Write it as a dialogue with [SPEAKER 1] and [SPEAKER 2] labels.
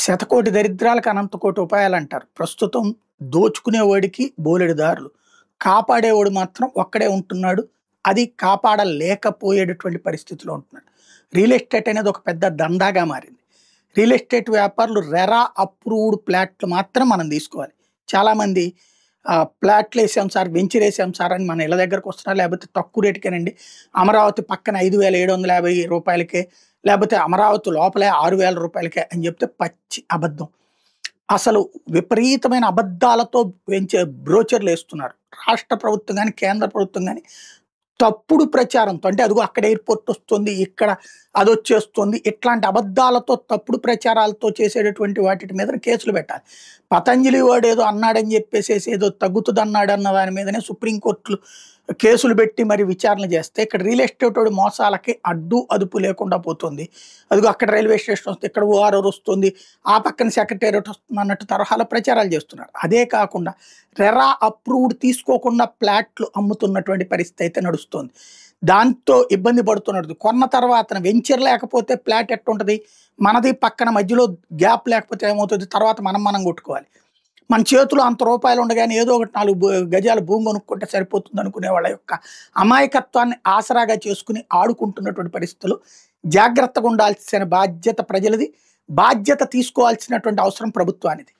[SPEAKER 1] శతకోటి దరిద్రాలకు అనంత కోటి ఉపాయాలంటారు. ప్రస్తుతం దోచుకునేవాడికి బోలెడు దారులు. కాపాడేవాడు మాత్రం ఒక్కడే ఉంటున్నాడు. అది కాపాడలేకపోయేటటువంటి పరిస్థితిలో ఉంటున్నాడు. రియల్ ఎస్టేట్ అనేది ఒక పెద్ద దందాగా మారింది. రియల్ ఎస్టేట్ వ్యాపారులు రెరా అప్రూవ్డ్ ప్లాట్లు మాత్రం మనం తీసుకోవాలి. చాలామంది ప్లాట్లు వేసాం సార్, వెంచర్ వేసాం సార్ అని మన ఇళ్ళ దగ్గరకు వస్తున్నారు. లేకపోతే తక్కువ రేటుకేనండి, అమరావతి పక్కన 5,750 రూపాయలకే, లేకపోతే అమరావతి లోపలే 6,000 రూపాయలకే అని చెప్తే పచ్చి అబద్ధం. అసలు విపరీతమైన అబద్ధాలతో పెంచే బ్రోచర్లు వేస్తున్నారు. రాష్ట్ర ప్రభుత్వం కానీ కేంద్ర ప్రభుత్వం కానీ తప్పుడు ప్రచారంతో, అంటే అదిగో అక్కడ ఎయిర్పోర్ట్ వస్తుంది, ఇక్కడ అదొచ్చేస్తుంది, ఇట్లాంటి అబద్ధాలతో తప్పుడు ప్రచారాలతో చేసేటటువంటి వాటి మీద కేసులు పెట్టాలి. పతంజలి వాడు ఏదో అన్నాడని చెప్పేసి ఏదో తగ్గుతుంది అన్నాడు అన్న దాని మీదనే సుప్రీంకోర్టులు కేసులు పెట్టి మరి విచారణ చేస్తే ఇక్కడ రియల్ ఎస్టేట్ వాడి మోసాలకి అడ్డు అదుపు లేకుండా పోతుంది. అదిగో అక్కడ రైల్వే స్టేషన్ వస్తుంది, ఇక్కడ ఓఆర్ఆర్ వస్తుంది, ఆ పక్కన సెక్రటేరియట్ వస్తుంది అన్నట్టు తరహాలో ప్రచారాలు చేస్తున్నారు. అదే కాకుండా రెరా అప్రూవ్డ్ తీసుకోకుండా ప్లాట్లు అమ్ముతున్నటువంటి పరిస్థితి అయితే నడుస్తుంది. దాంతో ఇబ్బంది పడుతున్నది. కొన్న తర్వాత వెంచర్ లేకపోతే ప్లాట్ ఎట్టుంటుంది, మనది పక్కన మధ్యలో గ్యాప్ లేకపోతే ఏమవుతుంది, తర్వాత మనం కొట్టుకోవాలి. మన చేతిలో అంత రూపాయలు ఉండగానే ఏదో ఒకటి 4 గజాల భూమి కొనుక్కుంటే సరిపోతుంది అనుకునే వాళ్ళ యొక్క అమాయకత్వాన్ని ఆసరాగా చేసుకుని ఆడుకుంటున్నటువంటి పరిస్థితులు. జాగ్రత్తగా ఉండాల్సిన బాధ్యత ప్రజలది, బాధ్యత తీసుకోవాల్సినటువంటి అవసరం ప్రభుత్వానిది.